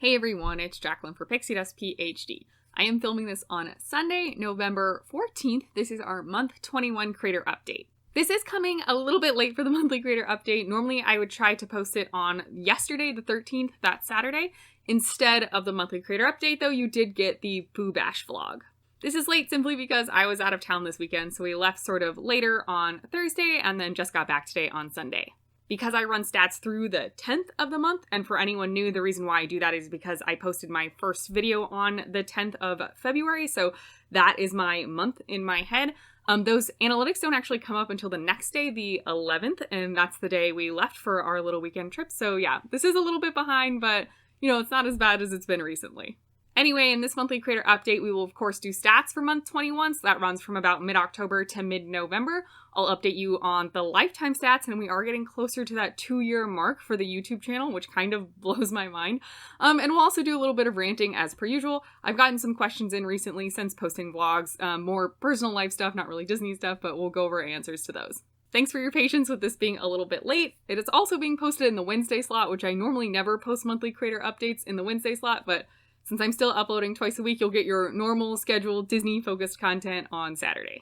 Hey everyone, it's Jacqueline for Pixie Dust PhD. I am filming this on Sunday, November 14th. This is our month 21 creator update. This is coming a little bit late for the monthly creator update. Normally I would try to post it on yesterday, the 13th, that Saturday. Instead of the monthly creator update though, you did get the Boo Bash vlog. This is late simply because I was out of town this weekend, so we left sort of later on Thursday and then just got back today on Sunday. Because I run stats through the 10th of the month, and for anyone new, the reason why I do that is because I posted my first video on the 10th of February, so that is my month in my head. Those analytics don't actually come up until the next day, the 11th, and that's the day we left for our little weekend trip. So yeah, this is a little bit behind, but it's not as bad as it's been recently. Anyway, in this monthly creator update, we will of course do stats for month 21, so that runs from about mid-October to mid-November. I'll update you on the lifetime stats, and we are getting closer to that 2-year mark for the YouTube channel, which kind of blows my mind. And we'll also do a little bit of ranting as per usual. I've gotten some questions in recently since posting vlogs, more personal life stuff, not really Disney stuff, but we'll go over answers to those. Thanks for your patience with this being a little bit late. It is also being posted in the Wednesday slot, which I normally never post monthly creator updates in the Wednesday slot, but since I'm still uploading twice a week, you'll get your normal scheduled Disney-focused content on Saturday.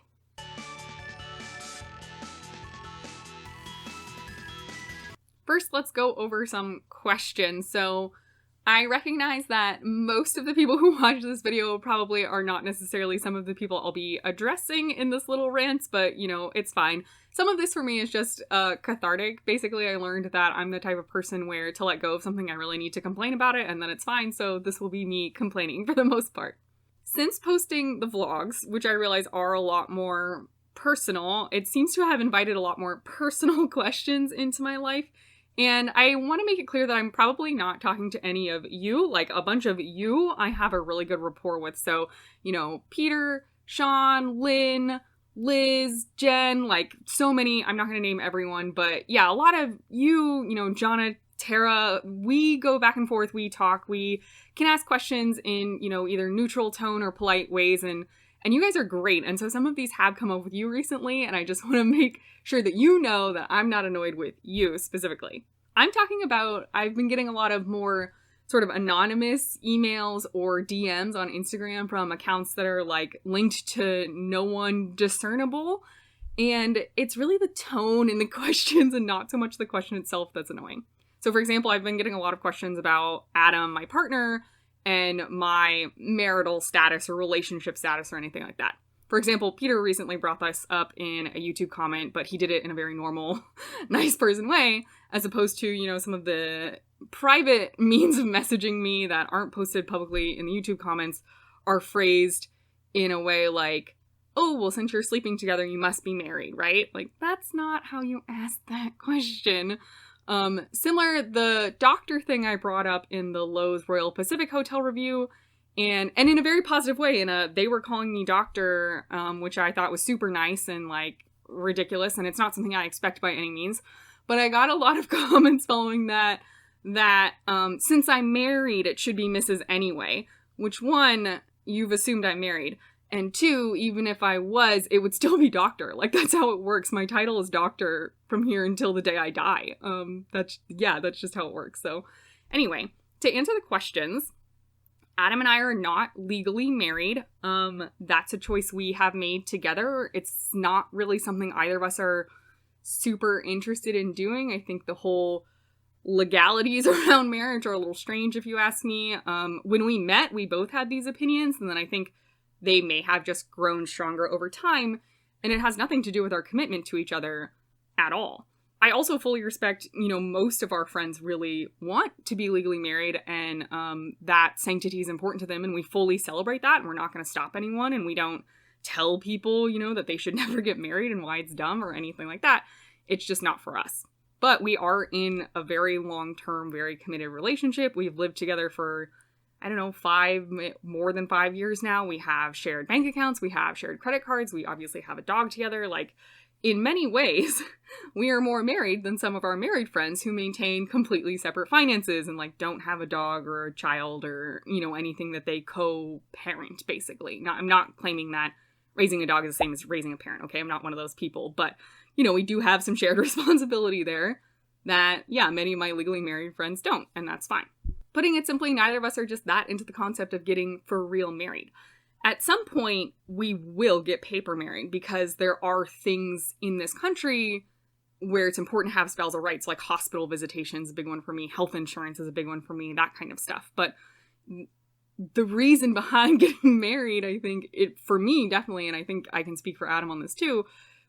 First, let's go over some questions. So I recognize that most of the people who watch this video probably are not necessarily some of the people I'll be addressing in this little rant, but it's fine. Some of this for me is just cathartic. Basically, I learned that I'm the type of person where to let go of something I really need to complain about it, and then it's fine, so this will be me complaining for the most part. Since posting the vlogs, which I realize are a lot more personal, it seems to have invited a lot more personal questions into my life. And I want to make it clear that I'm probably not talking to any of you, like a bunch of you I have a really good rapport with. So, Peter, Sean, Lynn, Liz, Jen, like so many, I'm not going to name everyone, but yeah, a lot of you, Jonna, Tara, we go back and forth, we talk, we can ask questions in, either neutral tone or polite ways, and you guys are great. And so some of these have come up with you recently, and I just want to make sure that you know that I'm not annoyed with you specifically. I'm talking about, I've been getting a lot of more sort of anonymous emails or DMs on Instagram from accounts that are like linked to no one discernible. And it's really the tone in the questions and not so much the question itself that's annoying. So for example, I've been getting a lot of questions about Adam, my partner, and my marital status or relationship status or anything like that. For example, Peter recently brought this up in a YouTube comment, but he did it in a very normal, nice person way, as opposed to, some of the private means of messaging me that aren't posted publicly in the YouTube comments are phrased in a way like, oh, well, since you're sleeping together, you must be married, right? Like, that's not how you ask that question. Similar, the doctor thing I brought up in the Lowe's Royal Pacific Hotel review, and in a very positive way, they were calling me doctor, which I thought was super nice and like ridiculous, and it's not something I expect by any means, but I got a lot of comments following that since I'm married, it should be Mrs. anyway, which one, you've assumed I'm married, and two, even if I was, it would still be doctor. Like, that's how it works. My title is doctor from here until the day I die. That's just how it works. So anyway, to answer the questions, Adam and I are not legally married. That's a choice we have made together. It's not really something either of us are super interested in doing. I think the whole legalities around marriage are a little strange, if you ask me. When we met, we both had these opinions, and then I think they may have just grown stronger over time, and it has nothing to do with our commitment to each other at all. I also fully respect, most of our friends really want to be legally married, and that sanctity is important to them, and we fully celebrate that, and we're not going to stop anyone, and we don't tell people, that they should never get married and why it's dumb or anything like that. It's just not for us. But we are in a very long-term, very committed relationship. We've lived together for, more than 5 years now. We have shared bank accounts. We have shared credit cards. We obviously have a dog together. Like, in many ways, we are more married than some of our married friends who maintain completely separate finances and, don't have a dog or a child or, anything that they co-parent, basically. I'm not claiming that raising a dog is the same as raising a parent, okay? I'm not one of those people. But, we do have some shared responsibility there that, many of my legally married friends don't, and that's fine. Putting it simply, neither of us are just that into the concept of getting for real married. At some point, we will get paper married because there are things in this country where it's important to have spousal rights, like hospital visitation is a big one for me, health insurance is a big one for me, that kind of stuff. But the reason behind getting married, I think, for me, definitely, and I think I can speak for Adam on this too,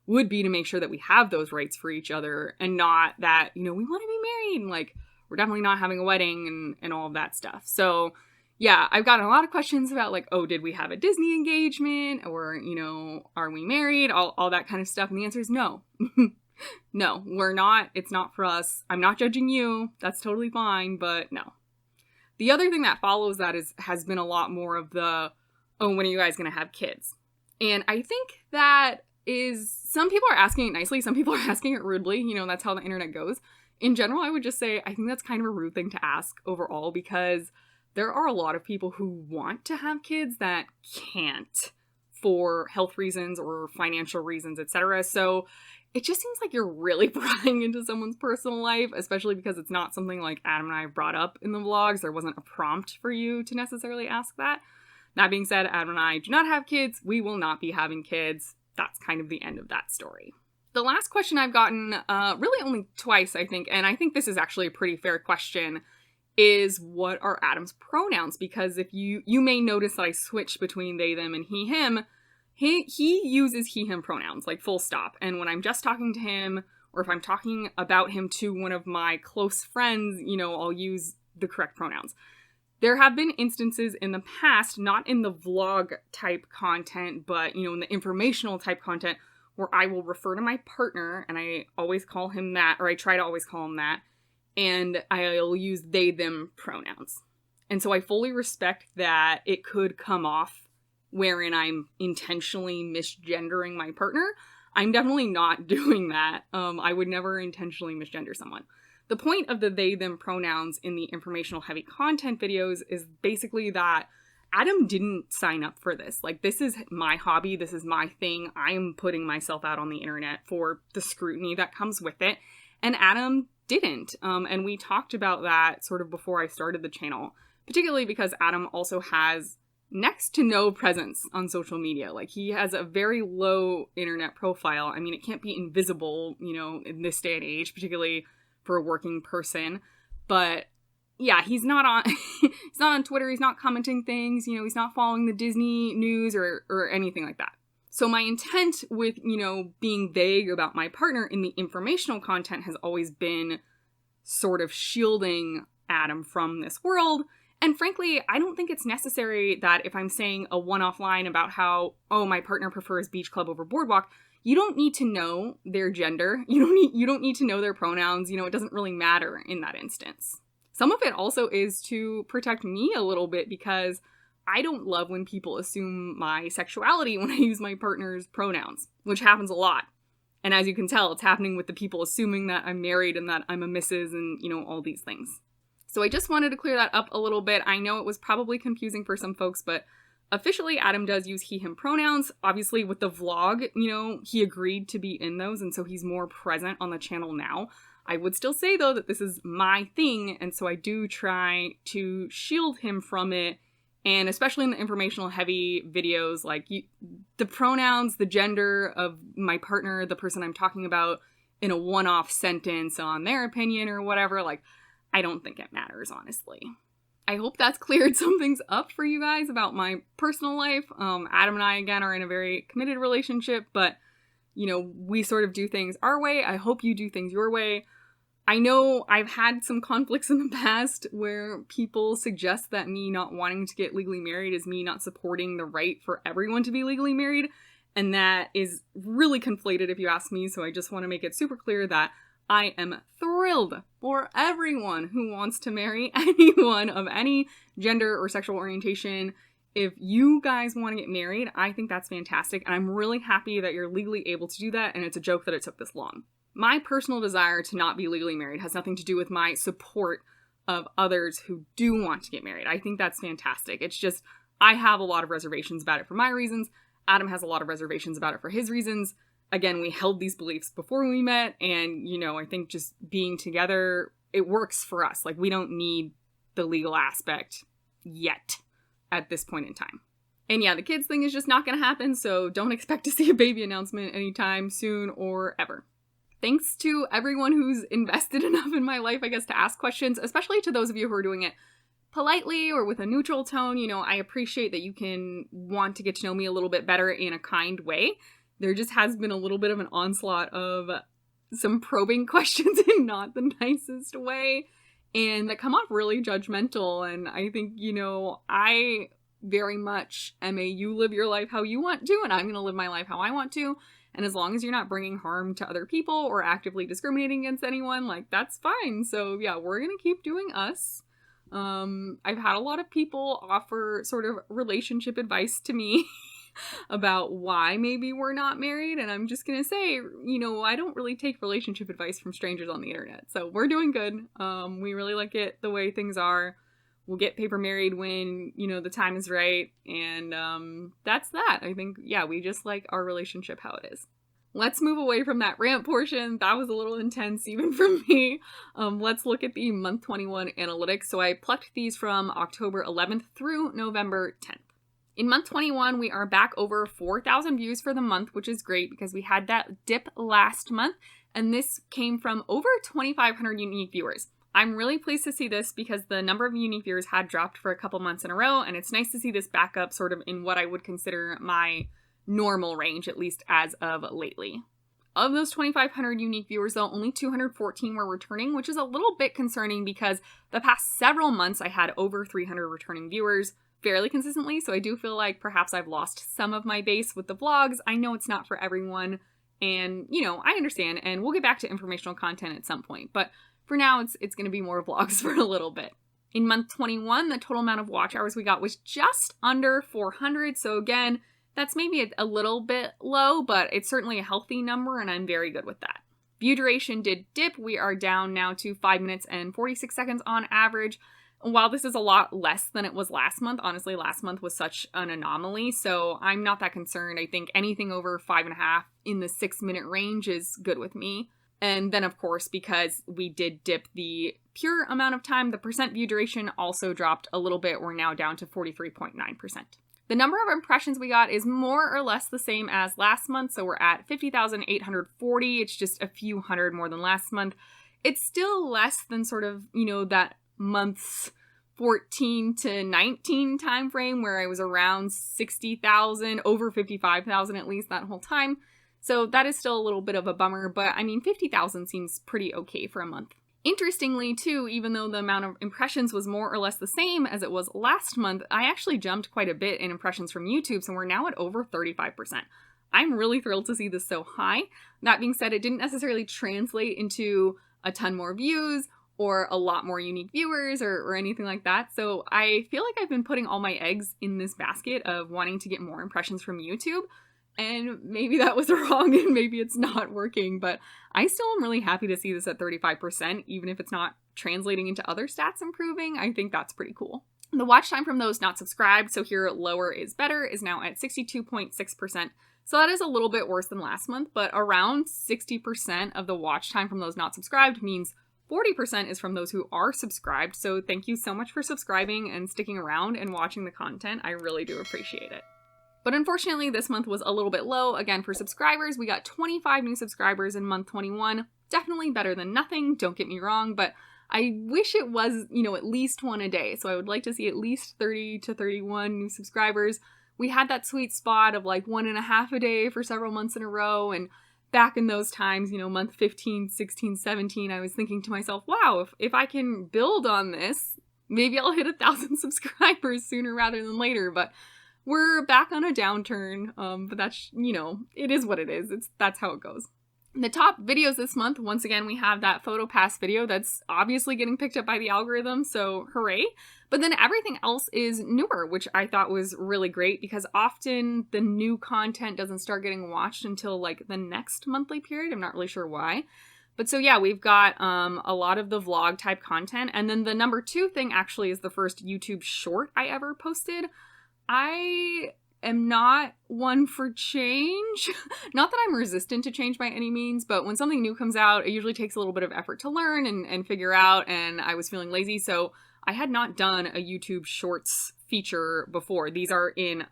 would be to make sure that we have those rights for each other and not that, we want to be married and like, we're definitely not having a wedding and all of that stuff. So yeah, I've gotten a lot of questions about like, oh, did we have a Disney engagement? Or, are we married? All that kind of stuff. And the answer is no. No, we're not. It's not for us. I'm not judging you. That's totally fine, but no. The other thing that follows that has been a lot more of the, oh, when are you guys going to have kids? And I think that is, some people are asking it nicely. Some people are asking it rudely. That's how the internet goes. In general, I would just say, I think that's kind of a rude thing to ask overall, because there are a lot of people who want to have kids that can't for health reasons or financial reasons, etc. So it just seems like you're really prying into someone's personal life, especially because it's not something like Adam and I have brought up in the vlogs. There wasn't a prompt for you to necessarily ask that. That being said, Adam and I do not have kids. We will not be having kids. That's kind of the end of that story. The last question I've gotten, really only twice, I think, and I think this is actually a pretty fair question, is what are Adam's pronouns? Because if you may notice that I switch between they, them, and he, him. He uses he, him pronouns, like full stop. And when I'm just talking to him, or if I'm talking about him to one of my close friends, I'll use the correct pronouns. There have been instances in the past, not in the vlog type content, but, in the informational type content, where I will refer to my partner, and I always call him that, or I try to always call him that, and I'll use they, them pronouns. And so I fully respect that it could come off wherein I'm intentionally misgendering my partner. I'm definitely not doing that. I would never intentionally misgender someone. The point of the they, them pronouns in the informational heavy content videos is basically that Adam didn't sign up for this. Like, this is my hobby. This is my thing. I'm putting myself out on the internet for the scrutiny that comes with it. And Adam didn't. And we talked about that sort of before I started the channel, particularly because Adam also has next to no presence on social media. Like, he has a very low internet profile. I mean, it can't be invisible, in this day and age, particularly for a working person. But yeah, he's not on he's not on Twitter, he's not commenting things, he's not following the Disney news or anything like that. So my intent with, being vague about my partner in the informational content has always been sort of shielding Adam from this world. And frankly, I don't think it's necessary that if I'm saying a one-off line about how, oh, my partner prefers beach club over boardwalk, you don't need to know their gender. You don't need to know their pronouns. It doesn't really matter in that instance. Some of it also is to protect me a little bit, because I don't love when people assume my sexuality when I use my partner's pronouns, which happens a lot. And as you can tell, it's happening with the people assuming that I'm married and that I'm a Mrs. and, all these things. So I just wanted to clear that up a little bit. I know it was probably confusing for some folks, but officially Adam does use he, him pronouns. Obviously with the vlog, he agreed to be in those, and so he's more present on the channel now. I would still say, though, that this is my thing, and so I do try to shield him from it, and especially in the informational heavy videos, like the pronouns, the gender of my partner, the person I'm talking about, in a one-off sentence on their opinion or whatever, like, I don't think it matters, honestly. I hope that's cleared some things up for you guys about my personal life. Adam and I, again, are in a very committed relationship, but, we sort of do things our way. I hope you do things your way. I know I've had some conflicts in the past where people suggest that me not wanting to get legally married is me not supporting the right for everyone to be legally married, and that is really conflated if you ask me, so I just want to make it super clear that I am thrilled for everyone who wants to marry anyone of any gender or sexual orientation. If you guys want to get married, I think that's fantastic, and I'm really happy that you're legally able to do that, and it's a joke that it took this long. My personal desire to not be legally married has nothing to do with my support of others who do want to get married. I think that's fantastic. It's just, I have a lot of reservations about it for my reasons. Adam has a lot of reservations about it for his reasons. Again, we held these beliefs before we met, and, I think just being together, it works for us. Like, we don't need the legal aspect yet at this point in time. And yeah, the kids thing is just not going to happen, so don't expect to see a baby announcement anytime soon or ever. Thanks to everyone who's invested enough in my life, I guess, to ask questions, especially to those of you who are doing it politely or with a neutral tone. You know, I appreciate that you can want to get to know me a little bit better in a kind way. There just has been a little bit of an onslaught of some probing questions in not the nicest way, and that come off really judgmental. And I think, you know, I very much am a you live your life how you want to, and I'm going to live my life how I want to. And as long as you're not bringing harm to other people or actively discriminating against anyone, like, that's fine. So yeah, we're going to keep doing us. I've had a lot of people offer sort of relationship advice to me about why maybe we're not married. And I'm just going to say, you know, I don't really take relationship advice from strangers on the internet. So we're doing good. We really like it the way things are. We'll get paper married when, you know, the time is right. And that's that. I think, yeah, we just like our relationship how it is. Let's move away from that rant portion. That was a little intense even for me. Let's look at the month 21 analytics. So I plucked these from October 11th through November 10th. In month 21, we are back over 4,000 views for the month, which is great because we had that dip last month. And this came from over 2,500 unique viewers. I'm really pleased to see this because the number of unique viewers had dropped for a couple months in a row, and it's nice to see this back up sort of in what I would consider my normal range, at least as of lately. Of those 2,500 unique viewers, though, only 214 were returning, which is a little bit concerning because the past several months I had over 300 returning viewers fairly consistently, so I do feel like perhaps I've lost some of my base with the vlogs. I know it's not for everyone, and, you know, I understand, and we'll get back to informational content at some point, but for now, it's going to be more vlogs for a little bit. In month 21, the total amount of watch hours we got was just under 400. So again, that's maybe a little bit low, but it's certainly a healthy number, and I'm very good with that. View duration did dip. We are down now to 5 minutes and 46 seconds on average. While this is a lot less than it was last month, honestly, last month was such an anomaly, so I'm not that concerned. I think anything over 5.5 in the 6-minute range is good with me. And then, of course, because we did dip the pure amount of time, the percent view duration also dropped a little bit. We're now down to 43.9%. The number of impressions we got is more or less the same as last month, so we're at 50,840. It's just a few hundred more than last month. It's still less than sort of, you know, that month's 14 to 19 time frame where I was around 60,000, over 55,000 at least that whole time. So that is still a little bit of a bummer, but I mean, 50,000 seems pretty okay for a month. Interestingly, too, even though the amount of impressions was more or less the same as it was last month, I actually jumped quite a bit in impressions from YouTube, so we're now at over 35%. I'm really thrilled to see this so high. That being said, it didn't necessarily translate into a ton more views or a lot more unique viewers or anything like that. So I feel like I've been putting all my eggs in this basket of wanting to get more impressions from YouTube. And maybe that was wrong and maybe it's not working, but I still am really happy to see this at 35%, even if it's not translating into other stats improving. I think that's pretty cool. The watch time from those not subscribed, so here lower is better, is now at 62.6%. So that is a little bit worse than last month, but around 60% of the watch time from those not subscribed means 40% is from those who are subscribed. So thank you so much for subscribing and sticking around and watching the content. I really do appreciate it. But unfortunately, this month was a little bit low. Again, for subscribers, we got 25 new subscribers in month 21. Definitely better than nothing, don't get me wrong, but I wish it was, you know, at least one a day. So I would like to see at least 30 to 31 new subscribers. We had that sweet spot of like 1.5 a day for several months in a row. And back in those times, you know, month 15, 16, 17, I was thinking to myself, wow, if I can build on this, maybe I'll hit 1,000 subscribers sooner rather than later. But we're back on a downturn, but that's, you know, it is what it is. That's how it goes. The top videos this month, once again, we have that PhotoPass video that's obviously getting picked up by the algorithm, so hooray. But then everything else is newer, which I thought was really great because often the new content doesn't start getting watched until like the next monthly period. I'm not really sure why. But so yeah, we've got a lot of the vlog type content. And then the number 2 thing actually is the first YouTube short I ever posted. I am not one for change. Not that I'm resistant to change by any means, but when something new comes out, it usually takes a little bit of effort to learn and figure out, and I was feeling lazy, so I had not done a YouTube Shorts feature before. These are in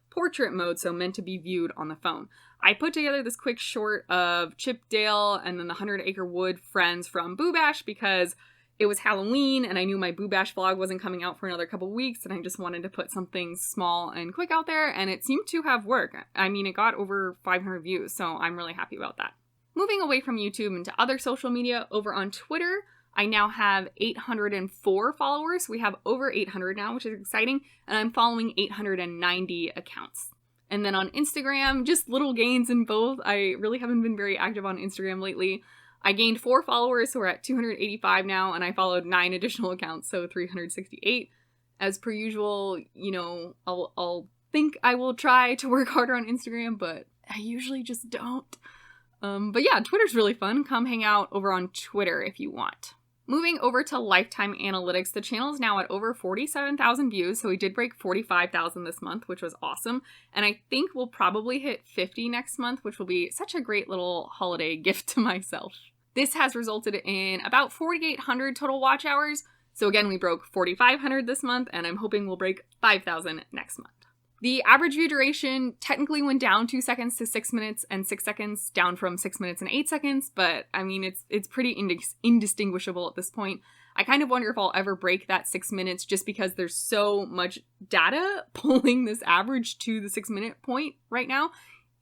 portrait mode, so meant to be viewed on the phone. I put together this quick short of Chip Dale and then the 100 Acre Wood friends from Boo Bash because it was Halloween and I knew my Boo Bash vlog wasn't coming out for another couple weeks, and I just wanted to put something small and quick out there, and it seemed to have worked. I mean, it got over 500 views, so I'm really happy about that. Moving away from YouTube into other social media, over on Twitter, I now have 804 followers. We have over 800 now, which is exciting, and I'm following 890 accounts. And then on Instagram, just little gains in both. I really haven't been very active on Instagram lately. I gained 4 followers, so we're at 285 now, and I followed 9 additional accounts, so 368. As per usual, you know, I'll think I will try to work harder on Instagram, but I usually just don't. But yeah, Twitter's really fun. Come hang out over on Twitter if you want. Moving over to lifetime analytics, the channel is now at over 47,000 views, so we did break 45,000 this month, which was awesome. And I think we'll probably hit 50 next month, which will be such a great little holiday gift to myself. This has resulted in about 4,800 total watch hours. So again, we broke 4,500 this month, and I'm hoping we'll break 5,000 next month. The average view duration technically went down 2 seconds to 6 minutes and 6 seconds, down from 6 minutes and 8 seconds, but I mean, it's pretty indistinguishable at this point. I kind of wonder if I'll ever break that 6 minutes just because there's so much data pulling this average to the 6 minute point right now.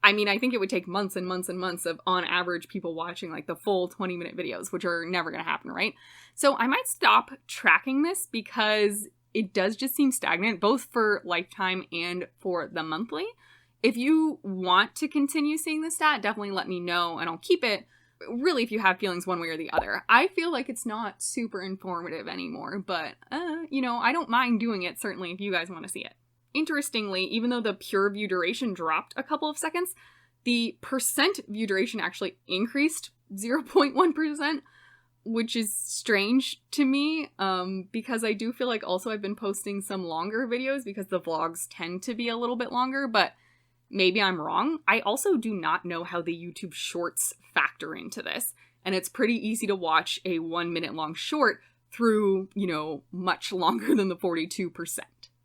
I mean, I think it would take months and months and months of, on average, people watching like the full 20-minute videos, which are never going to happen, right? So I might stop tracking this because it does just seem stagnant, both for lifetime and for the monthly. If you want to continue seeing the stat, definitely let me know and I'll keep it. Really, if you have feelings one way or the other. I feel like it's not super informative anymore, but, you know, I don't mind doing it, certainly, if you guys want to see it. Interestingly, even though the pure view duration dropped a couple of seconds, the percent view duration actually increased 0.1%, which is strange to me, because I do feel like also I've been posting some longer videos because the vlogs tend to be a little bit longer, but maybe I'm wrong. I also do not know how the YouTube Shorts factor into this, and it's pretty easy to watch a 1 minute long short through, you know, much longer than the 42%.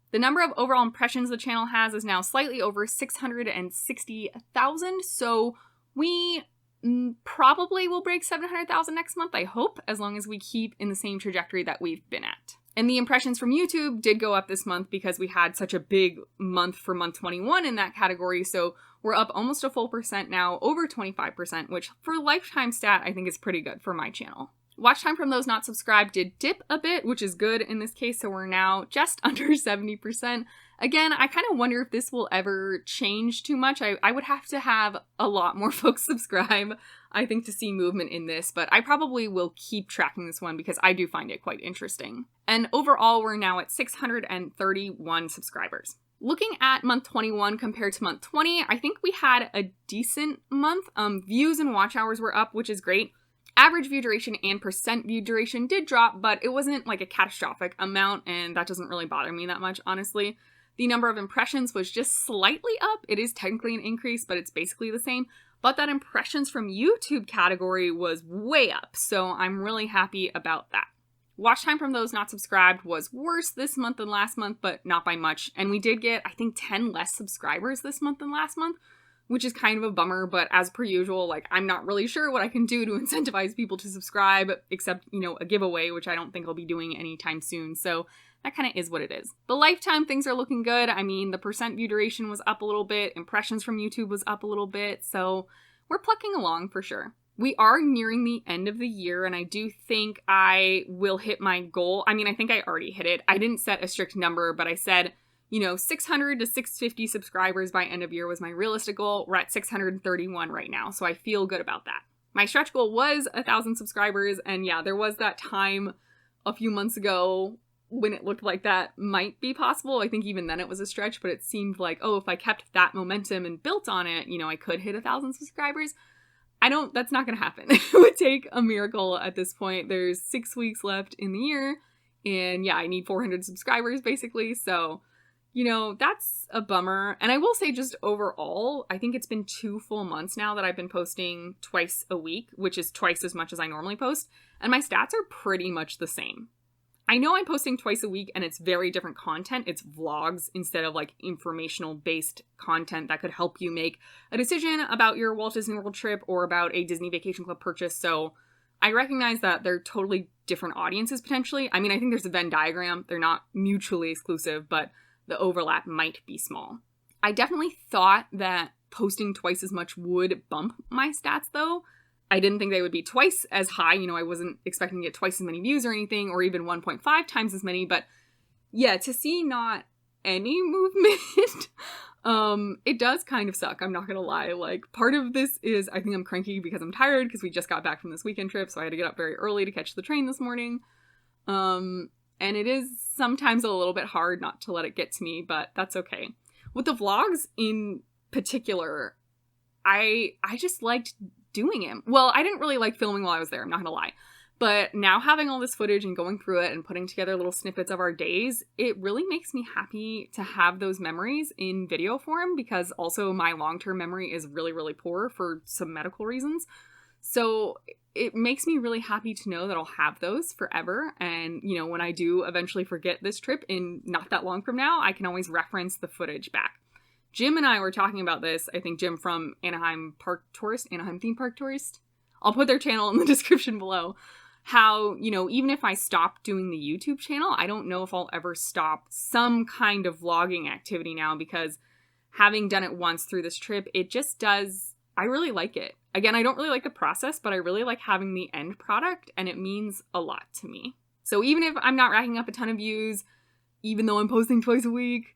The number of overall impressions the channel has is now slightly over 660,000, so we probably will break 700,000 next month, I hope, as long as we keep in the same trajectory that we've been at. And the impressions from YouTube did go up this month because we had such a big month for month 21 in that category, so we're up almost a full percent now, over 25%, which for a lifetime stat I think is pretty good for my channel. Watch time from those not subscribed did dip a bit, which is good in this case, so we're now just under 70%. Again, I kind of wonder if this will ever change too much. I would have to have a lot more folks subscribe, I think, to see movement in this, but I probably will keep tracking this one because I do find it quite interesting. And overall, we're now at 631 subscribers. Looking at month 21 compared to month 20, I think we had a decent month. Views and watch hours were up, which is great. Average view duration and percent view duration did drop, but it wasn't like a catastrophic amount, and that doesn't really bother me that much, honestly. The number of impressions was just slightly up. It is technically an increase, but it's basically the same. But that impressions from YouTube category was way up, so I'm really happy about that. Watch time from those not subscribed was worse this month than last month, but not by much. And we did get, I think, 10 less subscribers this month than last month, which is kind of a bummer, but as per usual, like, I'm not really sure what I can do to incentivize people to subscribe, except, you know, a giveaway, which I don't think I'll be doing anytime soon, so that kind of is what it is. The lifetime things are looking good. I mean, the percent view duration was up a little bit, impressions from YouTube was up a little bit, so we're plucking along for sure. We are nearing the end of the year, and I do think I will hit my goal. I mean, I think I already hit it. I didn't set a strict number, but I said, you know, 600 to 650 subscribers by end of year was my realistic goal. We're at 631 right now, so I feel good about that. My stretch goal was 1,000 subscribers, and yeah, there was that time a few months ago when it looked like that might be possible. I think even then it was a stretch, but it seemed like, oh, if I kept that momentum and built on it, you know, I could hit 1,000 subscribers. That's not gonna happen. It would take a miracle at this point. There's 6 weeks left in the year, and yeah, I need 400 subscribers basically, so you know, that's a bummer. And I will say, just overall, I think it's been 2 full months now that I've been posting twice a week, which is twice as much as I normally post, and my stats are pretty much the same. I know I'm posting twice a week and it's very different content. It's vlogs instead of like informational based content that could help you make a decision about your Walt Disney World trip or about a Disney Vacation Club purchase. So I recognize that they're totally different audiences potentially. I mean, I think there's a Venn diagram. They're not mutually exclusive, but the overlap might be small. I definitely thought that posting twice as much would bump my stats though. I didn't think they would be twice as high. You know, I wasn't expecting to get twice as many views or anything, or even 1.5 times as many. But yeah, to see not any movement, it does kind of suck. I'm not going to lie. Like, part of this is I think I'm cranky because I'm tired because we just got back from this weekend trip. So I had to get up very early to catch the train this morning. And it is sometimes a little bit hard not to let it get to me, but that's okay. With the vlogs in particular, I just liked doing it. Well, I didn't really like filming while I was there, I'm not gonna lie. But now having all this footage and going through it and putting together little snippets of our days, it really makes me happy to have those memories in video form, because also my long-term memory is really, really poor for some medical reasons. So it makes me really happy to know that I'll have those forever. And, you know, when I do eventually forget this trip in not that long from now, I can always reference the footage back. Jim and I were talking about this. I think Jim from Anaheim Theme Park Tourist. I'll put their channel in the description below. How, you know, even if I stop doing the YouTube channel, I don't know if I'll ever stop some kind of vlogging activity now, because having done it once through this trip, it just does, I really like it. Again, I don't really like the process, but I really like having the end product, and it means a lot to me. So even if I'm not racking up a ton of views, even though I'm posting twice a week,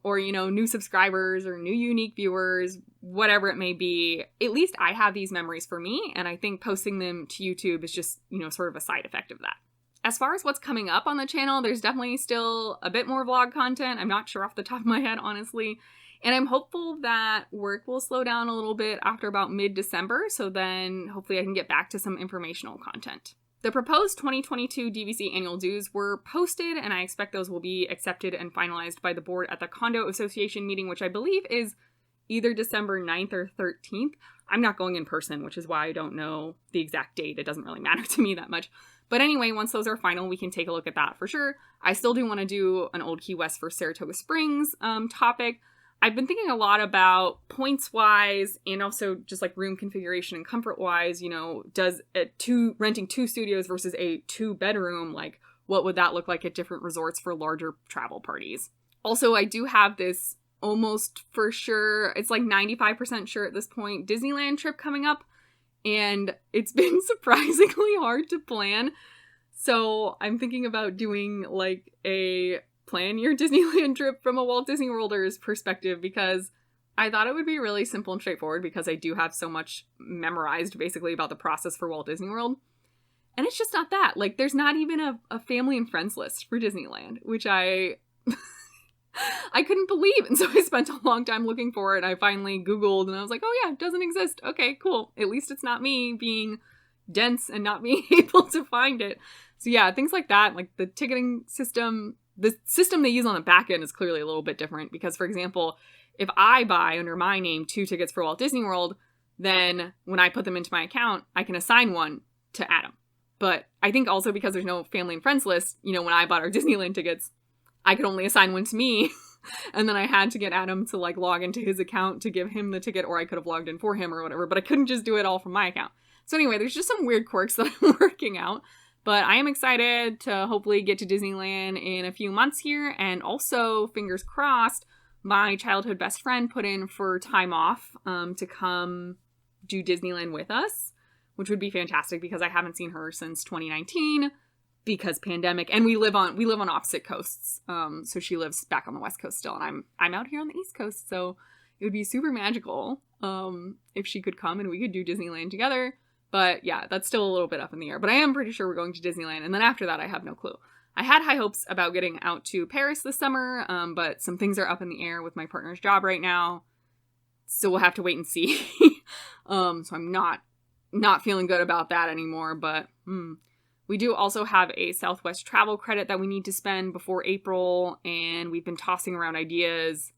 or, you know, new subscribers or new unique viewers, whatever it may be, at least I have these memories for me, and I think posting them to YouTube is just, you know, sort of a side effect of that. As far as what's coming up on the channel, there's definitely still a bit more vlog content. I'm not sure off the top of my head, honestly. And I'm hopeful that work will slow down a little bit after about mid-December, so then hopefully I can get back to some informational content. The proposed 2022 DVC annual dues were posted, and I expect those will be accepted and finalized by the board at the Condo Association meeting, which I believe is either December 9th or 13th. I'm not going in person, which is why I don't know the exact date. It doesn't really matter to me that much. But anyway, once those are final, we can take a look at that for sure. I still do want to do an Old Key West for Saratoga Springs topic. I've been thinking a lot about points-wise and also just like room configuration and comfort-wise, you know, does renting 2 studios versus a 2-bedroom, like what would that look like at different resorts for larger travel parties? Also, I do have this almost for sure, it's like 95% sure at this point, Disneyland trip coming up, and it's been surprisingly hard to plan. So I'm thinking about doing like a plan your Disneyland trip from a Walt Disney Worlder's perspective, because I thought it would be really simple and straightforward, because I do have so much memorized basically about the process for Walt Disney World. And it's just not that. Like, there's not even a family and friends list for Disneyland, which I couldn't believe. And so I spent a long time looking for it. I finally Googled and I was like, oh yeah, it doesn't exist. Okay, cool. At least it's not me being dense and not being able to find it. So yeah, things like that, like the ticketing system. The system they use on the back end is clearly a little bit different, because, for example, if I buy under my name 2 tickets for Walt Disney World, then when I put them into my account, I can assign one to Adam. But I think also because there's no family and friends list, you know, when I bought our Disneyland tickets, I could only assign one to me. And then I had to get Adam to like log into his account to give him the ticket, or I could have logged in for him or whatever, but I couldn't just do it all from my account. So anyway, there's just some weird quirks that I'm working out. But I am excited to hopefully get to Disneyland in a few months here. And also, fingers crossed, my childhood best friend put in for time off to come do Disneyland with us, which would be fantastic because I haven't seen her since 2019 because pandemic. And we live on opposite coasts. So she lives back on the West Coast still, and I'm out here on the East Coast. So it would be super magical if she could come and we could do Disneyland together. But yeah, that's still a little bit up in the air. But I am pretty sure we're going to Disneyland. And then after that, I have no clue. I had high hopes about getting out to Paris this summer, but some things are up in the air with my partner's job right now. So we'll have to wait and see. So I'm not feeling good about that anymore. But we do also have a Southwest travel credit that we need to spend before April. And we've been tossing around ideas.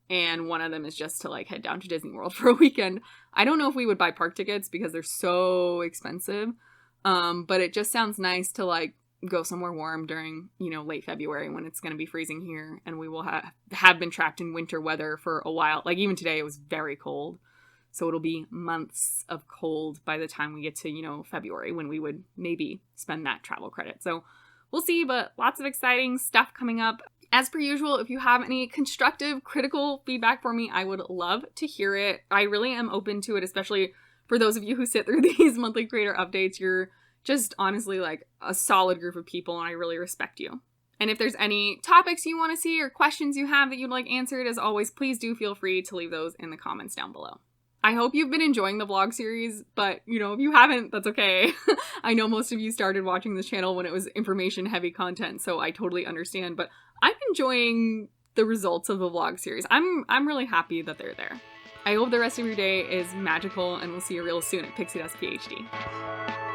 And one of them is just to like head down to Disney World for a weekend. I don't know if we would buy park tickets because they're so expensive. But it just sounds nice to like go somewhere warm during, late February when it's going to be freezing here, and we will have been trapped in winter weather for a while. Like even today it was very cold. So it'll be months of cold by the time we get to, February, when we would maybe spend that travel credit. So we'll see, but lots of exciting stuff coming up. As per usual, if you have any constructive, critical feedback for me, I would love to hear it. I really am open to it, especially for those of you who sit through these monthly creator updates. You're just honestly like a solid group of people, and I really respect you. And if there's any topics you want to see or questions you have that you'd like answered, as always, please do feel free to leave those in the comments down below. I hope you've been enjoying the vlog series, but, if you haven't, that's okay. I know most of you started watching this channel when it was information-heavy content, so I totally understand, but I'm enjoying the results of the vlog series. I'm really happy that they're there. I hope the rest of your day is magical, and we'll see you real soon at Pixie Dust PhD.